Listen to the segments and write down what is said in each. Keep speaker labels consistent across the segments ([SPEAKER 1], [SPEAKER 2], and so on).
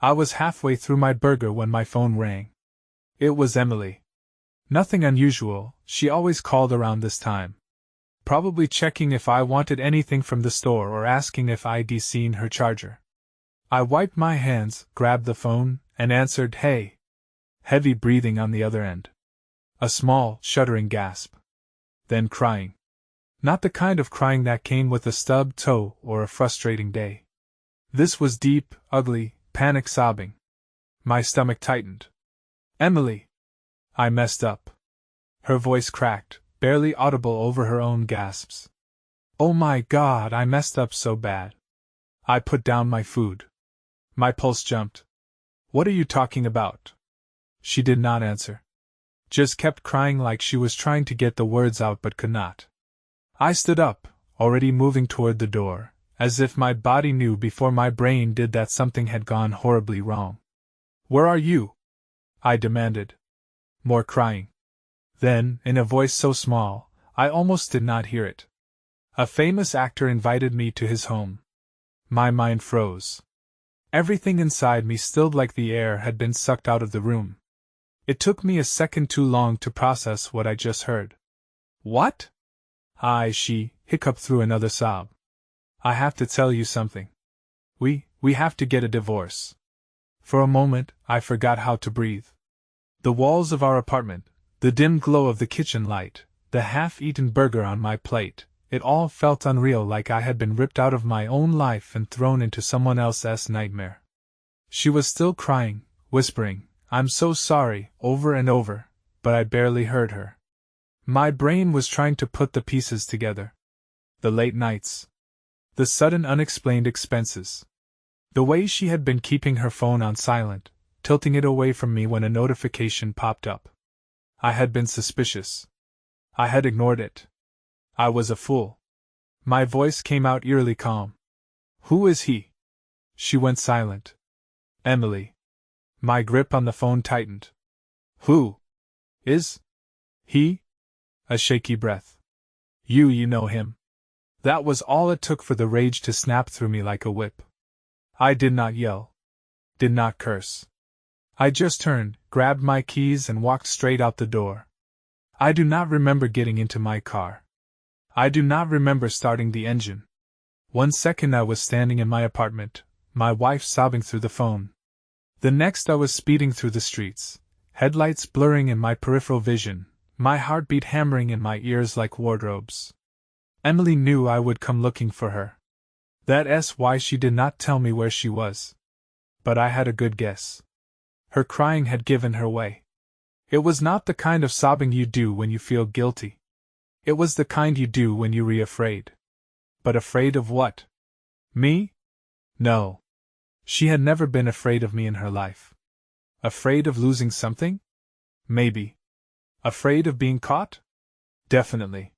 [SPEAKER 1] I was halfway through my burger when my phone rang. It was Emily. Nothing unusual, she always called around this time. Probably checking if I wanted anything from the store or asking if I'd seen her charger. I wiped my hands, grabbed the phone, and answered, "Hey." Heavy breathing on the other end. A small, shuddering gasp. Then crying. Not the kind of crying that came with a stubbed toe or a frustrating day. This was deep, ugly, panic sobbing. My stomach tightened. "Emily!" I messed up. Her voice cracked, barely audible over her own gasps. "Oh my God, I messed up so bad." I put down my food. My pulse jumped. "What are you talking about?" She did not answer. Just kept crying like she was trying to get the words out but could not. I stood up, already moving toward the door, as if my body knew before my brain did that something had gone horribly wrong. "Where are you?" I demanded. More crying. Then, in a voice so small, I almost did not hear it. "A famous actor invited me to his home." My mind froze. Everything inside me stilled like the air had been sucked out of the room. It took me a second too long to process what I just heard. "What?" She hiccuped through another sob. "I have to tell you something. We have to get a divorce." For a moment, I forgot how to breathe. The walls of our apartment, the dim glow of the kitchen light, the half-eaten burger on my plate, it all felt unreal, like I had been ripped out of my own life and thrown into someone else's nightmare. She was still crying, whispering, "I'm so sorry," over and over, but I barely heard her. My brain was trying to put the pieces together. The late nights. The sudden unexplained expenses. The way she had been keeping her phone on silent, tilting it away from me when a notification popped up. I had been suspicious. I had ignored it. I was a fool. My voice came out eerily calm. "Who is he?" She went silent. "Emily." My grip on the phone tightened. "Who is he?" A shaky breath. You know him." That was all it took for the rage to snap through me like a whip. I did not yell. Did not curse. I just turned, grabbed my keys and walked straight out the door. I do not remember getting into my car. I do not remember starting the engine. 1 second I was standing in my apartment, my wife sobbing through the phone. The next I was speeding through the streets, headlights blurring in my peripheral vision, my heartbeat hammering in my ears like wardrobes. Emily knew I would come looking for her. That's why she did not tell me where she was. But I had a good guess. Her crying had given her way. It was not the kind of sobbing you do when you feel guilty. It was the kind you do when you're afraid. But afraid of what? Me? No. She had never been afraid of me in her life. Afraid of losing something? Maybe. Afraid of being caught? Definitely.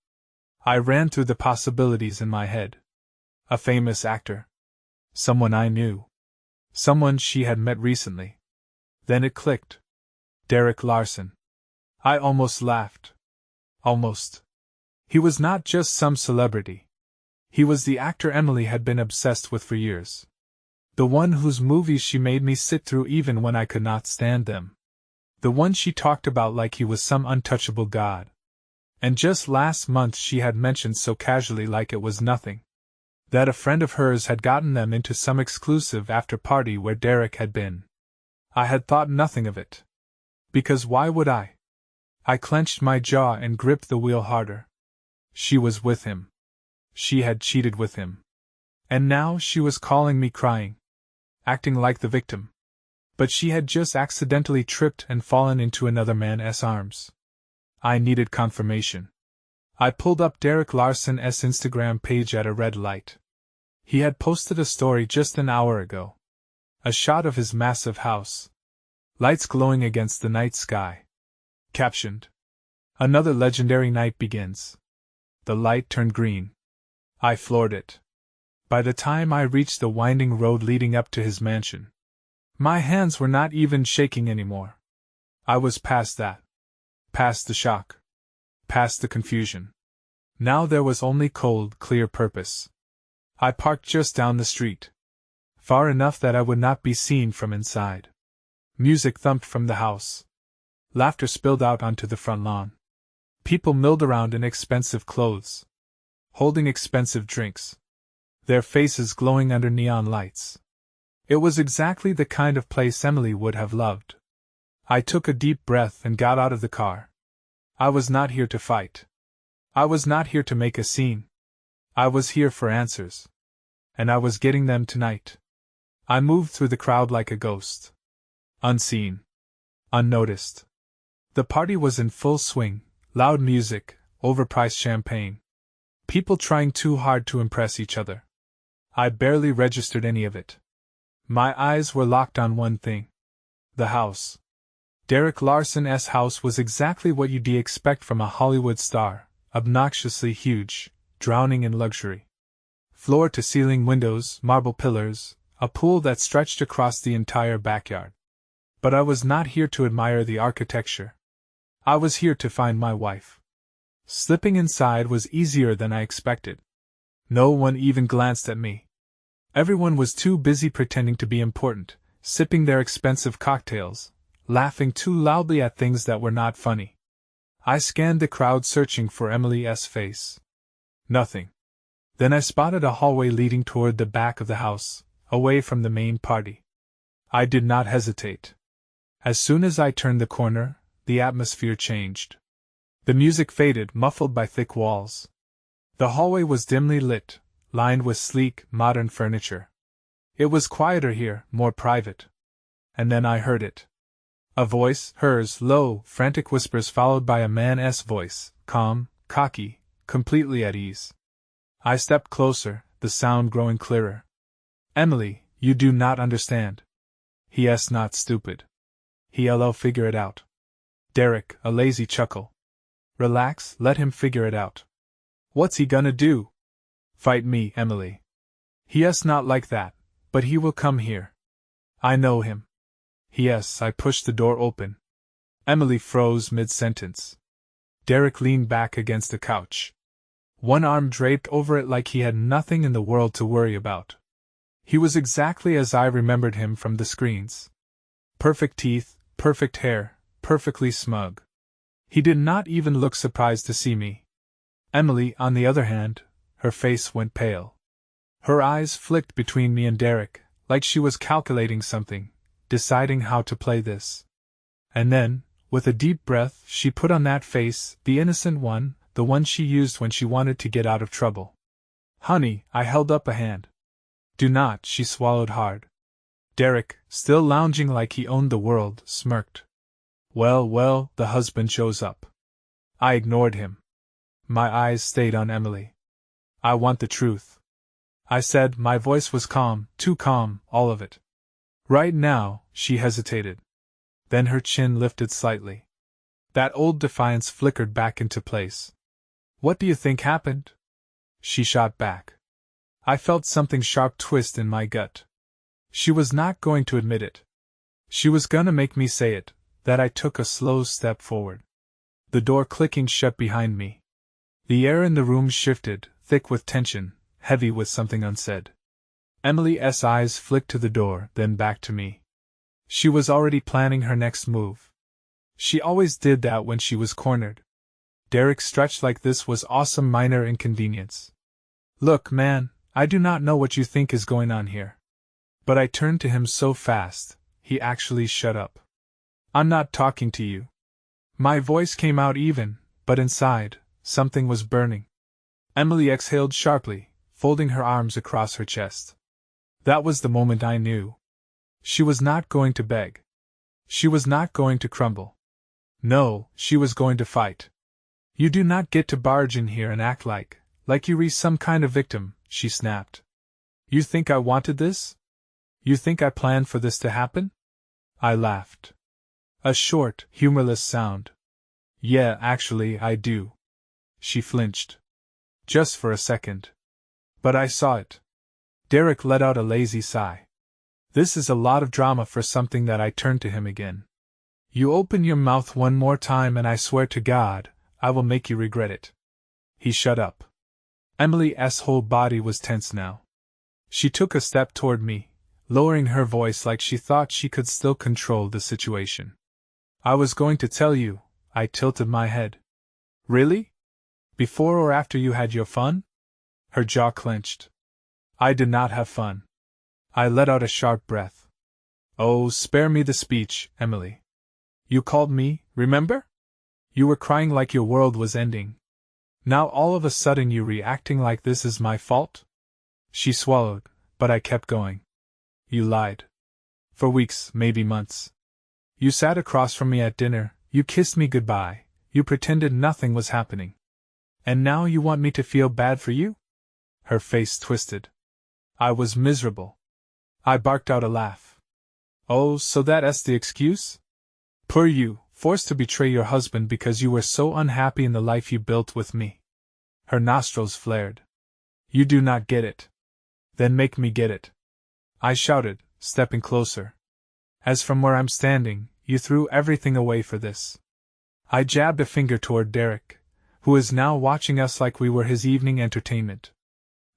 [SPEAKER 1] I ran through the possibilities in my head. A famous actor. Someone I knew. Someone she had met recently. Then it clicked. Derek Larson. I almost laughed. Almost. He was not just some celebrity. He was the actor Emily had been obsessed with for years. The one whose movies she made me sit through even when I could not stand them. The one she talked about like he was some untouchable god. And just last month she had mentioned so casually, like it was nothing, that a friend of hers had gotten them into some exclusive after-party where Derek had been. I had thought nothing of it. Because why would I? I clenched my jaw and gripped the wheel harder. She was with him. She had cheated with him. And now she was calling me crying. Acting like the victim. But she had just accidentally tripped and fallen into another man's arms. I needed confirmation. I pulled up Derek Larson's Instagram page at a red light. He had posted a story just an hour ago. A shot of his massive house. Lights glowing against the night sky. Captioned, "Another legendary night begins." The light turned green. I floored it. By the time I reached the winding road leading up to his mansion, my hands were not even shaking anymore. I was past that. Past the shock. Past the confusion. Now there was only cold, clear purpose. I parked just down the street. far enough that I would not be seen from inside. Music thumped from the house. Laughter spilled out onto the front lawn. People milled around in expensive clothes, holding expensive drinks, their faces glowing under neon lights. It was exactly the kind of place Emily would have loved. I took a deep breath and got out of the car. I was not here to fight. I was not here to make a scene. I was here for answers. And I was getting them tonight. I moved through the crowd like a ghost. Unseen. Unnoticed. The party was in full swing, loud music, overpriced champagne. People trying too hard to impress each other. I barely registered any of it. My eyes were locked on one thing. The house. Derek Larson's house was exactly what you'd expect from a Hollywood star, obnoxiously huge, drowning in luxury. Floor-to-ceiling windows, marble pillars, a pool that stretched across the entire backyard. But I was not here to admire the architecture. I was here to find my wife. Slipping inside was easier than I expected. No one even glanced at me. Everyone was too busy pretending to be important, sipping their expensive cocktails, laughing too loudly at things that were not funny. I scanned the crowd searching for Emily's face. Nothing. Then I spotted a hallway leading toward the back of the house, away from the main party. I did not hesitate. As soon as I turned the corner, the atmosphere changed. The music faded, muffled by thick walls. The hallway was dimly lit, lined with sleek, modern furniture. It was quieter here, more private. And then I heard it. A voice, hers, low, frantic whispers followed by a man's voice, calm, cocky, completely at ease. I stepped closer, the sound growing clearer. Emily, you do not understand. He's not stupid. He'll figure it out. Derek, a lazy chuckle. Relax, let him figure it out. What's he gonna do? Fight me, Emily. He's not like that, but he will come here. I know him. Yes, I pushed the door open. Emily froze mid-sentence. Derek leaned back against the couch. One arm draped over it like he had nothing in the world to worry about. He was exactly as I remembered him from the screens. Perfect teeth, perfect hair, perfectly smug. He did not even look surprised to see me. Emily, on the other hand, her face went pale. Her eyes flicked between me and Derek, like she was calculating something, deciding how to play this. And then, with a deep breath, she put on that face, the innocent one, the one she used when she wanted to get out of trouble. Honey, I held up a hand. Do not, she swallowed hard. Derek, still lounging like he owned the world, smirked. Well, the husband shows up. I ignored him. My eyes stayed on Emily. I want the truth. I said, my voice was calm, too calm, all of it. Right now, she hesitated. Then her chin lifted slightly. That old defiance flickered back into place. What do you think happened? She shot back. I felt something sharp twist in my gut. She was not going to admit it. She was gonna make me say it, that I took a slow step forward. The door clicking shut behind me. The air in the room shifted, thick with tension, heavy with something unsaid. Emily's eyes flicked to the door, then back to me. She was already planning her next move. She always did that when she was cornered. Derek stretched like this was awesome minor inconvenience. Look, man, I do not know what you think is going on here. But I turned to him so fast, he actually shut up. I'm not talking to you. My voice came out even, but inside, something was burning. Emily exhaled sharply, folding her arms across her chest. That was the moment I knew. She was not going to beg. She was not going to crumble. No, she was going to fight. You do not get to barge in here and act like you're some kind of victim, she snapped. You think I wanted this? You think I planned for this to happen? I laughed. A short, humorless sound. Yeah, actually, I do. She flinched. Just for a second. But I saw it. Derek let out a lazy sigh. This is a lot of drama for something that I turned to him again. You open your mouth one more time and I swear to God, I will make you regret it. He shut up. Emily's whole body was tense now. She took a step toward me, lowering her voice like she thought she could still control the situation. I was going to tell you, I tilted my head. Really? Before or after you had your fun? Her jaw clenched. I did not have fun. I let out a sharp breath. Oh, spare me the speech, Emily. You called me, remember? You were crying like your world was ending. Now all of a sudden you reacting like this is my fault? She swallowed, but I kept going. You lied. For weeks, maybe months. You sat across from me at dinner, you kissed me goodbye, you pretended nothing was happening. And now you want me to feel bad for you? Her face twisted. I was miserable. I barked out a laugh. Oh, so that's the excuse? Poor you, forced to betray your husband because you were so unhappy in the life you built with me. Her nostrils flared. You do not get it. Then make me get it. I shouted, stepping closer. As from where I'm standing, you threw everything away for this. I jabbed a finger toward Derek, who is now watching us like we were his evening entertainment.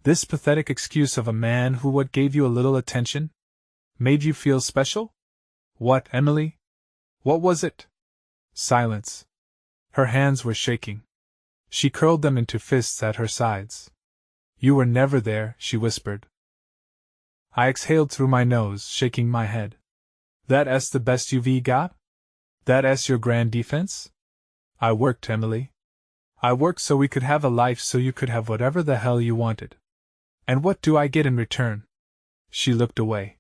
[SPEAKER 1] This pathetic excuse of a man who what gave you a little attention? Made you feel special? What, Emily? What was it? Silence. Her hands were shaking. She curled them into fists at her sides. You were never there, she whispered. I exhaled through my nose, shaking my head. That's the best you've got? That's your grand defense? I worked, Emily. I worked so we could have a life, so you could have whatever the hell you wanted. And what do I get in return? She looked away.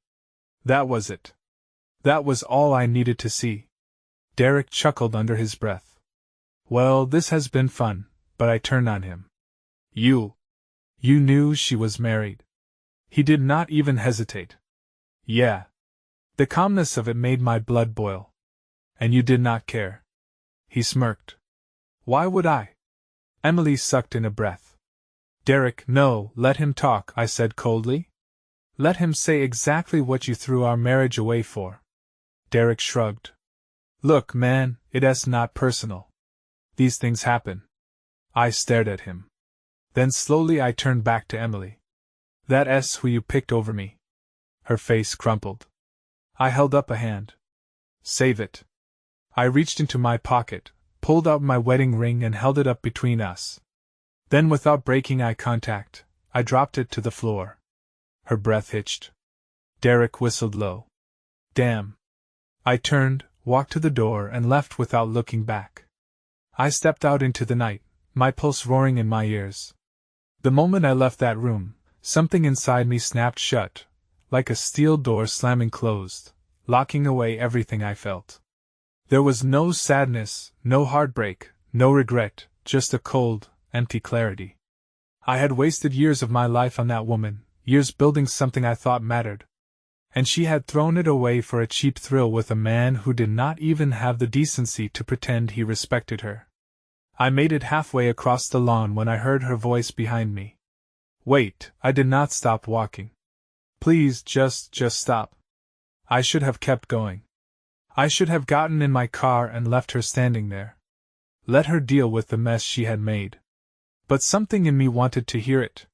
[SPEAKER 1] That was it. That was all I needed to see. Derek chuckled under his breath. Well, this has been fun, but I turned on him. You knew she was married. He did not even hesitate. Yeah. The calmness of it made my blood boil. And you did not care. He smirked. Why would I? Emily sucked in a breath. Derek, no, let him talk, I said coldly. Let him say exactly what you threw our marriage away for. Derek shrugged. Look, man, it's not personal. These things happen. I stared at him. Then slowly I turned back to Emily. That's who you picked over me. Her face crumpled. I held up a hand. Save it. I reached into my pocket, pulled out my wedding ring and held it up between us. Then without breaking eye contact, I dropped it to the floor. Her breath hitched. Derek whistled low. Damn. I turned, walked to the door and left without looking back. I stepped out into the night, my pulse roaring in my ears. The moment I left that room, something inside me snapped shut, like a steel door slamming closed, locking away everything I felt. There was no sadness, no heartbreak, no regret, just a cold, empty clarity. I had wasted years of my life on that woman, years building something I thought mattered. And she had thrown it away for a cheap thrill with a man who did not even have the decency to pretend he respected her. I made it halfway across the lawn when I heard her voice behind me. Wait, I did not stop walking. Please, just stop. I should have kept going. I should have gotten in my car and left her standing there. Let her deal with the mess she had made. But something in me wanted to hear it.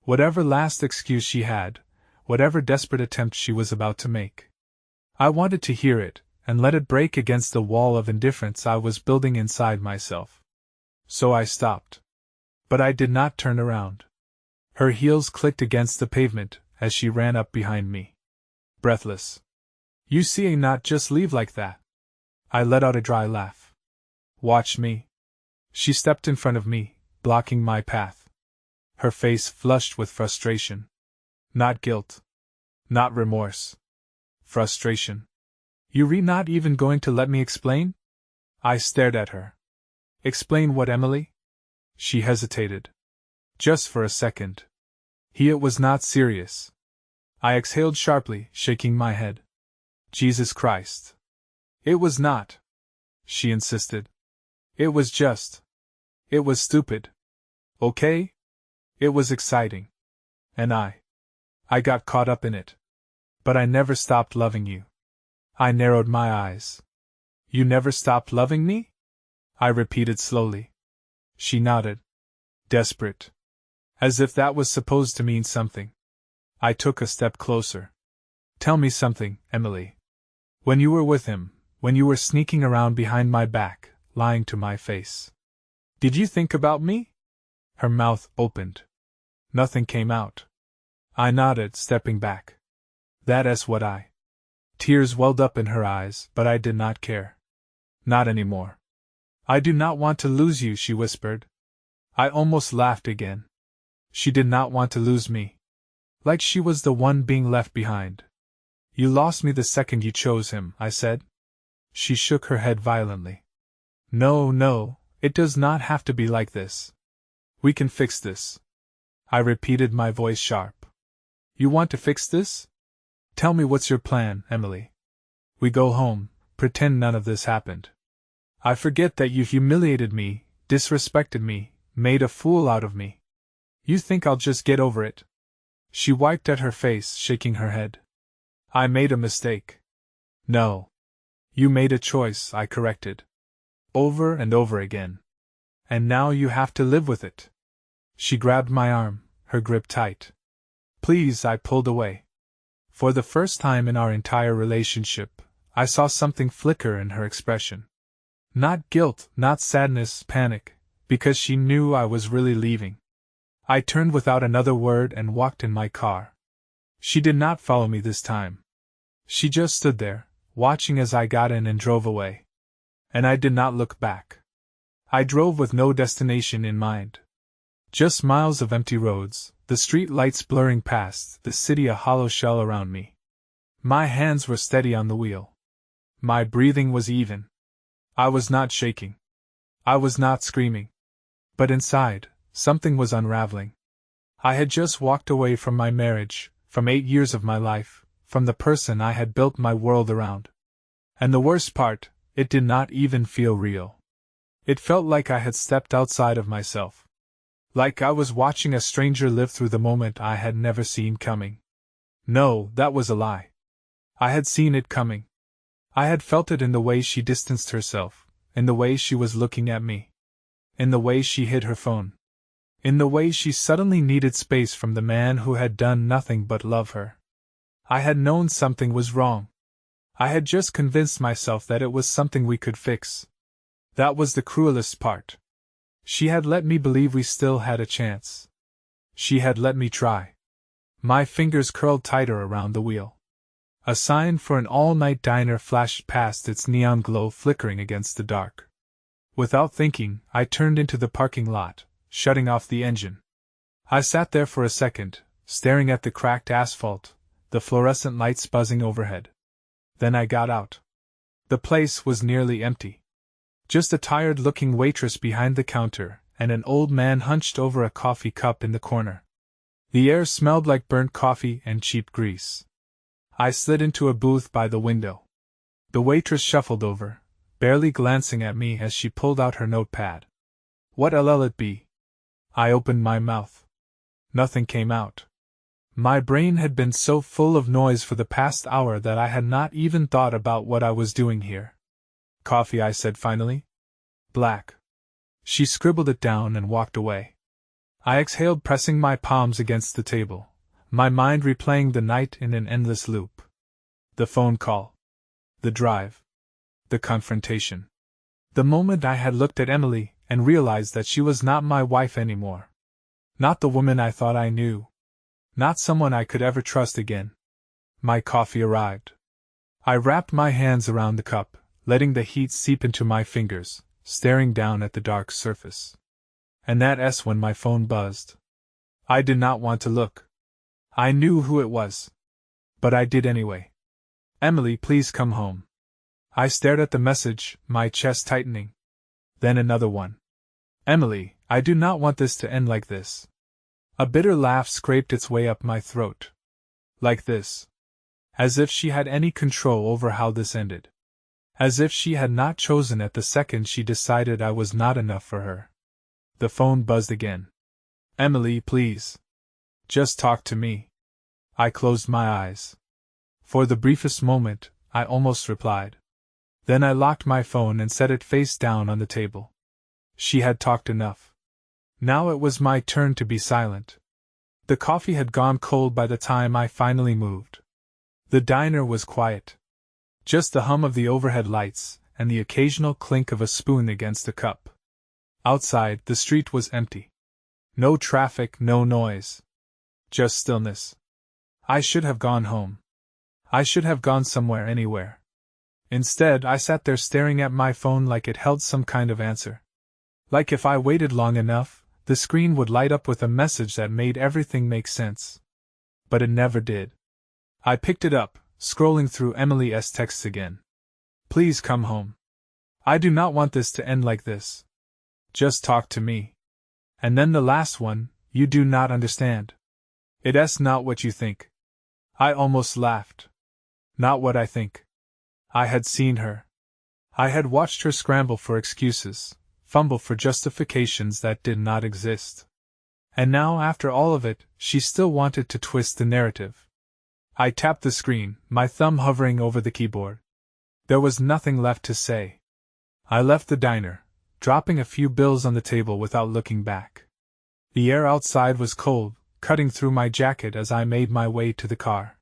[SPEAKER 1] Whatever last excuse she had, whatever desperate attempt she was about to make. I wanted to hear it, and let it break against the wall of indifference I was building inside myself. So I stopped. But I did not turn around. Her heels clicked against the pavement as she ran up behind me. Breathless. You see, not just leave like that. I let out a dry laugh. Watch me. She stepped in front of me, blocking my path. Her face flushed with frustration. Not guilt. Not remorse. Frustration. You're not even going to let me explain? I stared at her. Explain what, Emily? She hesitated. Just for a second. It was not serious. I exhaled sharply, shaking my head. Jesus Christ. It was not. She insisted. It was just. It was stupid. Okay? It was exciting. And I got caught up in it. But I never stopped loving you. I narrowed my eyes. You never stopped loving me? I repeated slowly. She nodded. Desperate. As if that was supposed to mean something. I took a step closer. Tell me something, Emily. When you were with him, when you were sneaking around behind my back, lying to my face, did you think about me?" Her mouth opened. Nothing came out. I nodded, stepping back. That's what I. Tears welled up in her eyes, but I did not care. Not anymore. "I do not want to lose you," she whispered. I almost laughed again. She did not want to lose me. Like she was the one being left behind. "You lost me the second you chose him," I said. She shook her head violently. "No, no, it does not have to be like this. We can fix this." I repeated, my voice sharp. "You want to fix this? Tell me what's your plan, Emily. We go home, pretend none of this happened. I forget that you humiliated me, disrespected me, made a fool out of me. You think I'll just get over it?" She wiped at her face, shaking her head. "I made a mistake." "No. You made a choice," I corrected. "Over and over again. And now you have to live with it." She grabbed my arm, her grip tight. "Please," I pulled away. For the first time in our entire relationship, I saw something flicker in her expression. Not guilt, not sadness, panic, because she knew I was really leaving. I turned without another word and walked in my car. She did not follow me this time. She just stood there, watching as I got in and drove away. And I did not look back. I drove with no destination in mind. Just miles of empty roads, the street lights blurring past, the city a hollow shell around me. My hands were steady on the wheel. My breathing was even. I was not shaking. I was not screaming. But inside, something was unraveling. I had just walked away from my marriage, from 8 years of my life, from the person I had built my world around. And the worst part, it did not even feel real. It felt like I had stepped outside of myself. Like I was watching a stranger live through the moment I had never seen coming. No, that was a lie. I had seen it coming. I had felt it in the way she distanced herself, in the way she was looking at me, in the way she hid her phone, in the way she suddenly needed space from the man who had done nothing but love her. I had known something was wrong. I had just convinced myself that it was something we could fix. That was the cruelest part. She had let me believe we still had a chance. She had let me try. My fingers curled tighter around the wheel. A sign for an all-night diner flashed past, its neon glow flickering against the dark. Without thinking, I turned into the parking lot, shutting off the engine. I sat there for a second, staring at the cracked asphalt, the fluorescent lights buzzing overhead. Then I got out. The place was nearly empty. Just a tired-looking waitress behind the counter, and an old man hunched over a coffee cup in the corner. The air smelled like burnt coffee and cheap grease. I slid into a booth by the window. The waitress shuffled over, barely glancing at me as she pulled out her notepad. "What'll it be?" I opened my mouth. Nothing came out. My brain had been so full of noise for the past hour that I had not even thought about what I was doing here. "Coffee," I said finally. "Black." She scribbled it down and walked away. I exhaled, pressing my palms against the table, my mind replaying the night in an endless loop. The phone call. The drive. The confrontation. The moment I had looked at Emily and realized that she was not my wife anymore. Not the woman I thought I knew. Not someone I could ever trust again. My coffee arrived. I wrapped my hands around the cup, letting the heat seep into my fingers, staring down at the dark surface. And that's when my phone buzzed. I did not want to look. I knew who it was. But I did anyway. "Emily, please come home." I stared at the message, my chest tightening. Then another one. "Emily, I do not want this to end like this." A bitter laugh scraped its way up my throat. Like this. As if she had any control over how this ended. As if she had not chosen at the second she decided I was not enough for her. The phone buzzed again. "Emily, please. Just talk to me." I closed my eyes. For the briefest moment, I almost replied. Then I locked my phone and set it face down on the table. She had talked enough. Now it was my turn to be silent. The coffee had gone cold by the time I finally moved. The diner was quiet. Just the hum of the overhead lights, and the occasional clink of a spoon against a cup. Outside, the street was empty. No traffic, no noise. Just stillness. I should have gone home. I should have gone somewhere, anywhere. Instead, I sat there staring at my phone like it held some kind of answer. Like if I waited long enough, the screen would light up with a message that made everything make sense. But it never did. I picked it up, scrolling through Emily's texts again. Please come home. I do not want this to end like this. Just talk to me. And then the last one, you do not understand. It's not what you think. I almost laughed. Not what I think. I had seen her. I had watched her scramble for excuses, fumble for justifications that did not exist. And now, after all of it, she still wanted to twist the narrative. I tapped the screen, my thumb hovering over the keyboard. There was nothing left to say. I left the diner, dropping a few bills on the table without looking back. The air outside was cold, cutting through my jacket as I made my way to the car.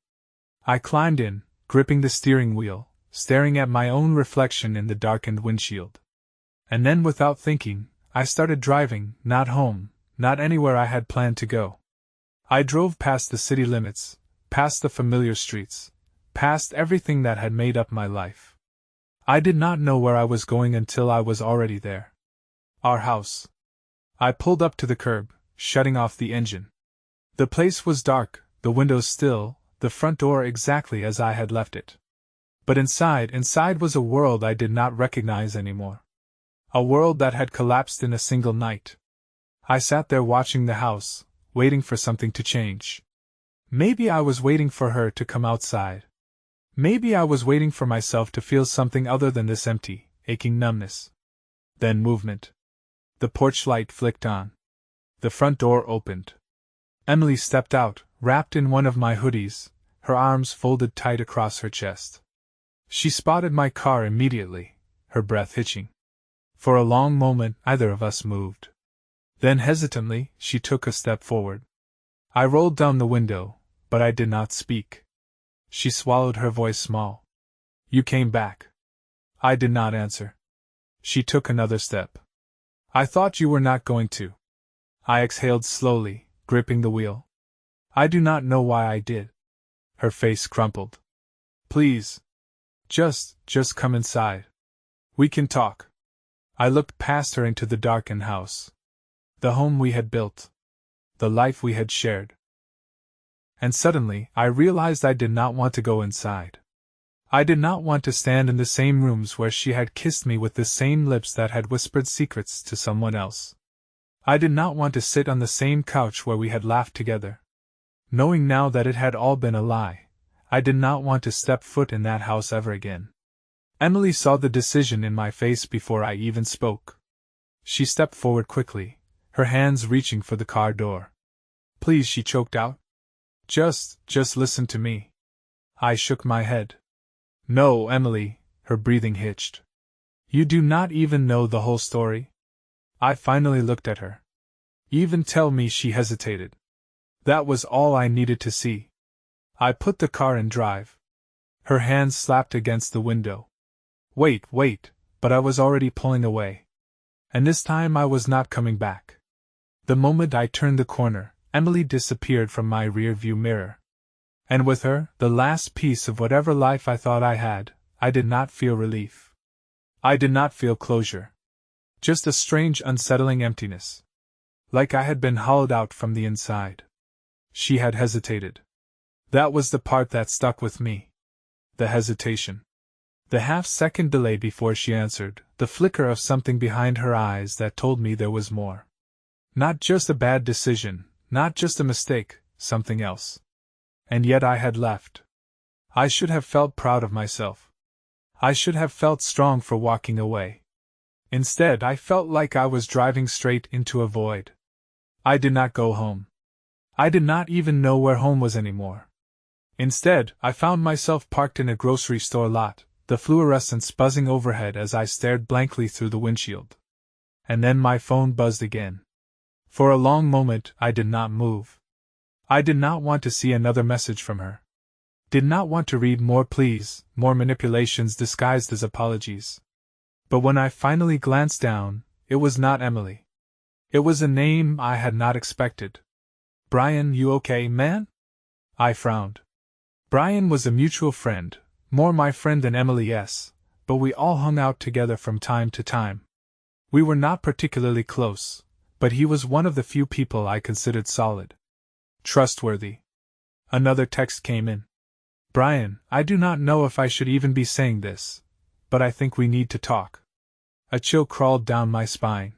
[SPEAKER 1] I climbed in, gripping the steering wheel, staring at my own reflection in the darkened windshield. And then, without thinking, I started driving, not home, not anywhere I had planned to go. I drove past the city limits, past the familiar streets, past everything that had made up my life. I did not know where I was going until I was already there. Our house. I pulled up to the curb, shutting off the engine. The place was dark, the windows still, the front door exactly as I had left it. But inside was a world I did not recognize anymore. A world that had collapsed in a single night. I sat there watching the house, waiting for something to change. Maybe I was waiting for her to come outside. Maybe I was waiting for myself to feel something other than this empty, aching numbness. Then movement. The porch light flicked on. The front door opened. Emily stepped out, wrapped in one of my hoodies, her arms folded tight across her chest. She spotted my car immediately, her breath hitching. For a long moment, neither of us moved. Then hesitantly, she took a step forward. I rolled down the window, but I did not speak. She swallowed, her voice small. You came back. I did not answer. She took another step. I thought you were not going to. I exhaled slowly, gripping the wheel. I do not know why I did. Her face crumpled. Please. Just come inside. We can talk. I looked past her into the darkened house. The home we had built. The life we had shared. And suddenly, I realized I did not want to go inside. I did not want to stand in the same rooms where she had kissed me with the same lips that had whispered secrets to someone else. I did not want to sit on the same couch where we had laughed together. Knowing now that it had all been a lie, I did not want to step foot in that house ever again. Emily saw the decision in my face before I even spoke. She stepped forward quickly, her hands reaching for the car door. Please, she choked out. Just listen to me. I shook my head. No, Emily, her breathing hitched. You do not even know the whole story? I finally looked at her. Even tell me, she hesitated. That was all I needed to see. I put the car in drive. Her hands slapped against the window. Wait, but I was already pulling away. And this time I was not coming back. The moment I turned the corner, Emily disappeared from my rear-view mirror. And with her, the last piece of whatever life I thought I had. I did not feel relief. I did not feel closure. Just a strange, unsettling emptiness. Like I had been hollowed out from the inside. She had hesitated. That was the part that stuck with me. The hesitation. The half-second delay before she answered, the flicker of something behind her eyes that told me there was more. Not just a bad decision, not just a mistake, something else. And yet I had left. I should have felt proud of myself. I should have felt strong for walking away. Instead, I felt like I was driving straight into a void. I did not go home. I did not even know where home was anymore. Instead, I found myself parked in a grocery store lot, the fluorescents buzzing overhead as I stared blankly through the windshield. And then my phone buzzed again. For a long moment, I did not move. I did not want to see another message from her. Did not want to read more pleas, more manipulations disguised as apologies. But when I finally glanced down, it was not Emily. It was a name I had not expected. Brian, you okay, man? I frowned. Brian was a mutual friend, more my friend than Emily S., but we all hung out together from time to time. We were not particularly close, but he was one of the few people I considered solid. Trustworthy. Another text came in. Brian, I do not know if I should even be saying this, but I think we need to talk. A chill crawled down my spine.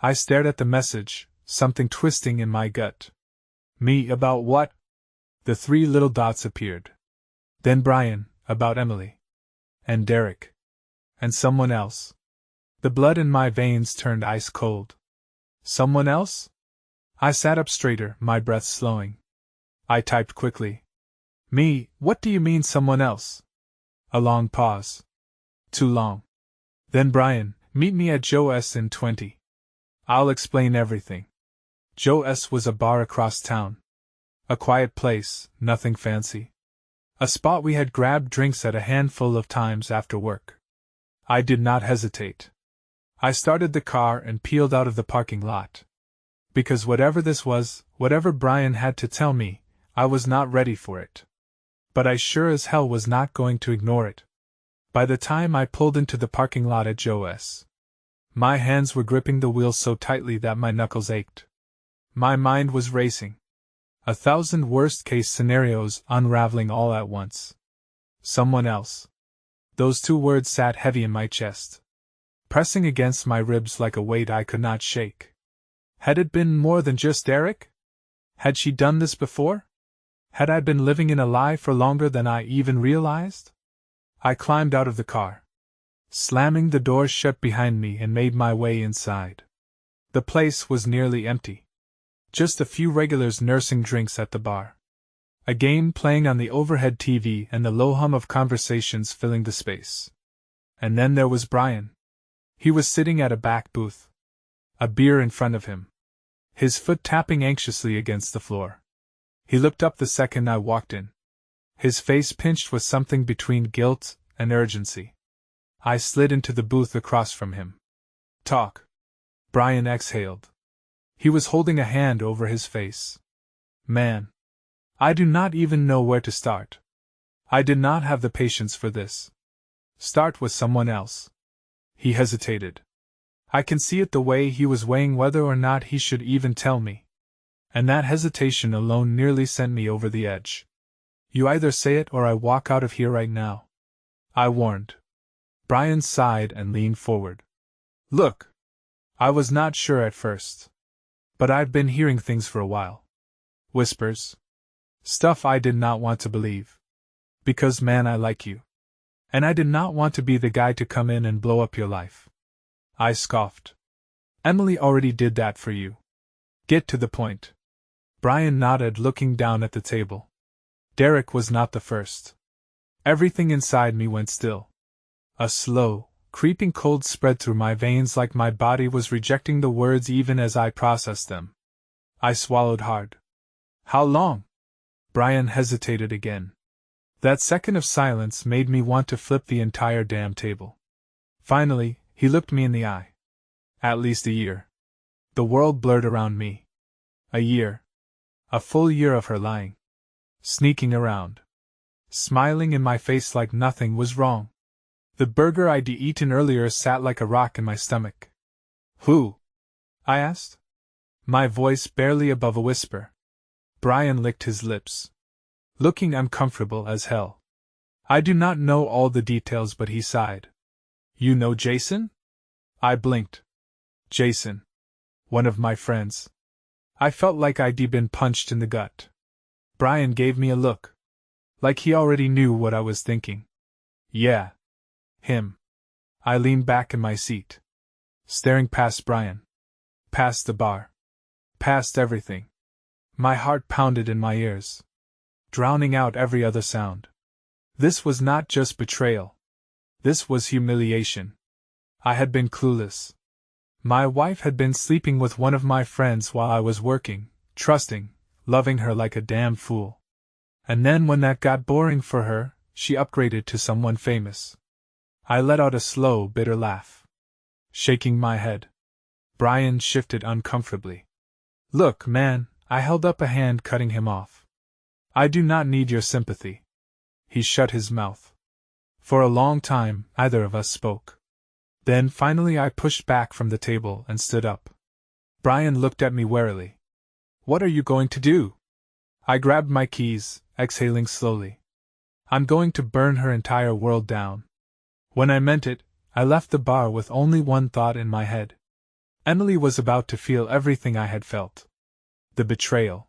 [SPEAKER 1] I stared at the message, something twisting in my gut. Me about what? The 3 little dots appeared. Then Brian, about Emily. And Derek. And someone else. The blood in my veins turned ice cold. Someone else? I sat up straighter, my breath slowing. I typed quickly. Me, what do you mean someone else? A long pause. Too long. Then Brian, meet me at Joe S. in 20. I'll explain everything. Joe S. was a bar across town. A quiet place, nothing fancy. A spot we had grabbed drinks at a handful of times after work. I did not hesitate. I started the car and peeled out of the parking lot. Because whatever this was, whatever Brian had to tell me, I was not ready for it. But I sure as hell was not going to ignore it. By the time I pulled into the parking lot at Joe S., my hands were gripping the wheel so tightly that my knuckles ached. My mind was racing. 1,000 worst-case scenarios unraveling all at once. Someone else. Those 2 words sat heavy in my chest, pressing against my ribs like a weight I could not shake. Had it been more than just Derek? Had she done this before? Had I been living in a lie for longer than I even realized? I climbed out of the car, slamming the doors shut behind me, and made my way inside. The place was nearly empty. Just a few regulars nursing drinks at the bar. A game playing on the overhead TV and the low hum of conversations filling the space. And then there was Brian. He was sitting at a back booth. A beer in front of him. His foot tapping anxiously against the floor. He looked up the second I walked in. His face pinched with something between guilt and urgency. I slid into the booth across from him. Talk. Brian exhaled. He was holding a hand over his face. Man. I do not even know where to start. I did not have the patience for this. Start with someone else. He hesitated. I can see it the way he was weighing whether or not he should even tell me. And that hesitation alone nearly sent me over the edge. You either say it or I walk out of here right now. I warned. Brian sighed and leaned forward. Look. I was not sure at first. But I've been hearing things for a while. Whispers. Stuff I did not want to believe. Because man, I like you. And I did not want to be the guy to come in and blow up your life. I scoffed. Emily already did that for you. Get to the point. Brian nodded, looking down at the table. Derek was not the first. Everything inside me went still. A slow, creeping cold spread through my veins like my body was rejecting the words even as I processed them. I swallowed hard. How long? Brian hesitated again. That second of silence made me want to flip the entire damn table. Finally, he looked me in the eye. At least a year. The world blurred around me. A year. A full year of her lying. Sneaking around. Smiling in my face like nothing was wrong. The burger I'd eaten earlier sat like a rock in my stomach. Who? I asked. My voice barely above a whisper. Brian licked his lips, looking uncomfortable as hell. I do not know all the details, but he sighed. You know Jason? I blinked. Jason. One of my friends. I felt like I'd been punched in the gut. Brian gave me a look. Like he already knew what I was thinking. Yeah. Him. I leaned back in my seat, staring past Brian. Past the bar. Past everything. My heart pounded in my ears, drowning out every other sound. This was not just betrayal. This was humiliation. I had been clueless. My wife had been sleeping with one of my friends while I was working, trusting, loving her like a damn fool. And then when that got boring for her, she upgraded to someone famous. I let out a slow, bitter laugh. Shaking my head. Brian shifted uncomfortably. Look, man, I held up a hand, cutting him off. I do not need your sympathy. He shut his mouth. For a long time, neither of us spoke. Then finally I pushed back from the table and stood up. Brian looked at me warily. What are you going to do? I grabbed my keys, exhaling slowly. I'm going to burn her entire world down. When I meant it, I left the bar with only one thought in my head. Emily was about to feel everything I had felt. The betrayal.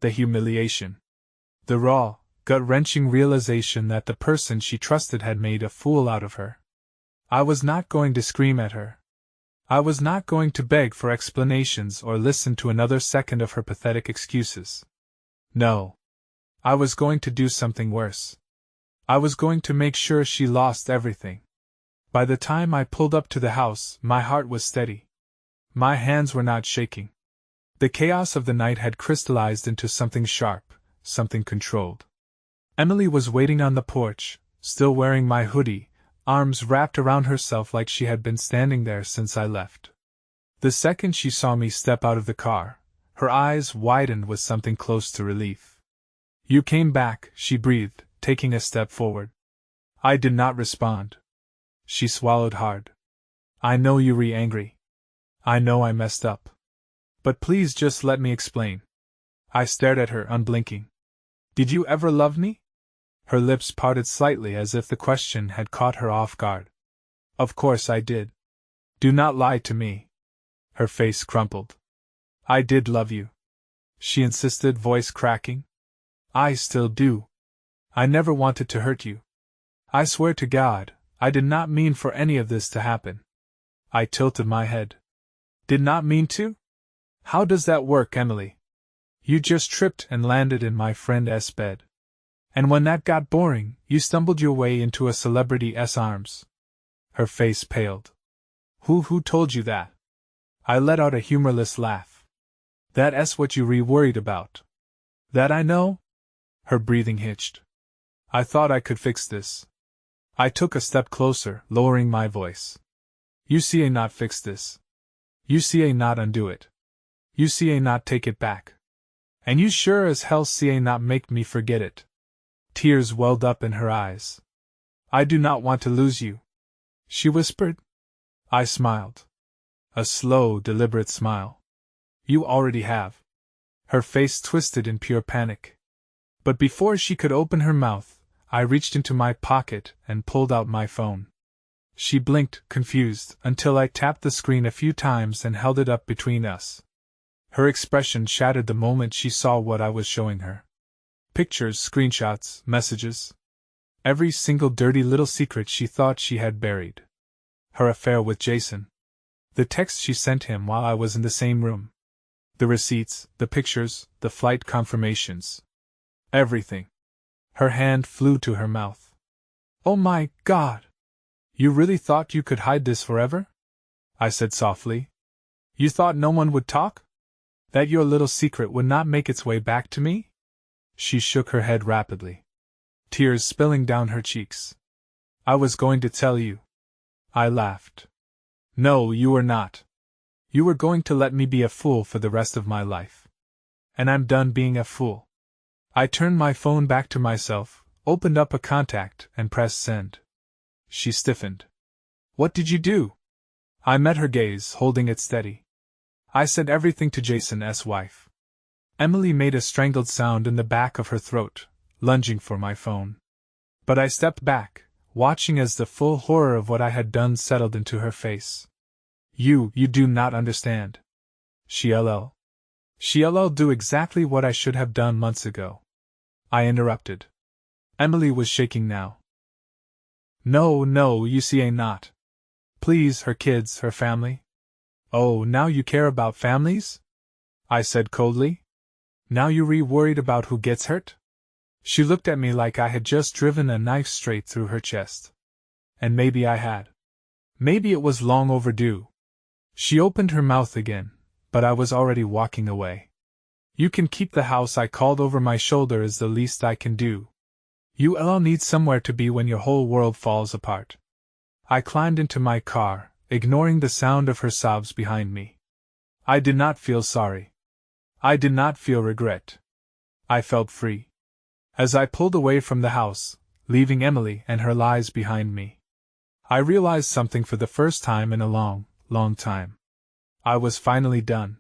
[SPEAKER 1] The humiliation. The raw, gut-wrenching realization that the person she trusted had made a fool out of her. I was not going to scream at her. I was not going to beg for explanations or listen to another second of her pathetic excuses. No. I was going to do something worse. I was going to make sure she lost everything. By the time I pulled up to the house, my heart was steady. My hands were not shaking. The chaos of the night had crystallized into something sharp, something controlled. Emily was waiting on the porch, still wearing my hoodie, arms wrapped around herself like she had been standing there since I left. The second she saw me step out of the car, her eyes widened with something close to relief. You came back, she breathed, taking a step forward. I did not respond. She swallowed hard. I know you're angry. I know I messed up. But please just let me explain. I stared at her, unblinking. Did you ever love me? Her lips parted slightly as if the question had caught her off guard. Of course I did. Do not lie to me. Her face crumpled. I did love you. She insisted, voice cracking. I still do. I never wanted to hurt you. I swear to God, I did not mean for any of this to happen. I tilted my head. Did not mean to? How does that work, Emily? You just tripped and landed in my friend's bed. And when that got boring, you stumbled your way into a celebrity's arms. Her face paled. Who told you that? I let out a humorless laugh. That's what you worried about. That I know? Her breathing hitched. I thought I could fix this. I took a step closer, lowering my voice. You see a not fix this. You see a not undo it. You see a not take it back. And you sure as hell see a not make me forget it. Tears welled up in her eyes. I do not want to lose you, she whispered. I smiled. A slow, deliberate smile. You already have. Her face twisted in pure panic. But before she could open her mouth, I reached into my pocket and pulled out my phone. She blinked, confused, until I tapped the screen a few times and held it up between us. Her expression shattered the moment she saw what I was showing her. Pictures, screenshots, messages. Every single dirty little secret she thought she had buried. Her affair with Jason. The texts she sent him while I was in the same room. The receipts, the pictures, the flight confirmations. Everything. Her hand flew to her mouth. Oh my God! You really thought you could hide this forever? I said softly. You thought no one would talk? That your little secret would not make its way back to me? She shook her head rapidly. Tears spilling down her cheeks. I was going to tell you. I laughed. No, you were not. You were going to let me be a fool for the rest of my life. And I'm done being a fool. I turned my phone back to myself, opened up a contact, and pressed send. She stiffened. What did you do? I met her gaze, holding it steady. I said everything to Jason's wife. Emily made a strangled sound in the back of her throat, lunging for my phone. But I stepped back, watching as the full horror of what I had done settled into her face. You do not understand. She'll do exactly what I should have done months ago. I interrupted. Emily was shaking now. No, you see not. Please, her kids, her family. Oh, now you care about families? I said coldly. Now you worried about who gets hurt? She looked at me like I had just driven a knife straight through her chest. And maybe I had. Maybe it was long overdue. She opened her mouth again, but I was already walking away. You can keep the house, I called over my shoulder, is the least I can do. You all need somewhere to be when your whole world falls apart. I climbed into my car, ignoring the sound of her sobs behind me. I did not feel sorry. I did not feel regret. I felt free. As I pulled away from the house, leaving Emily and her lies behind me, I realized something for the first time in a long, long time. I was finally done.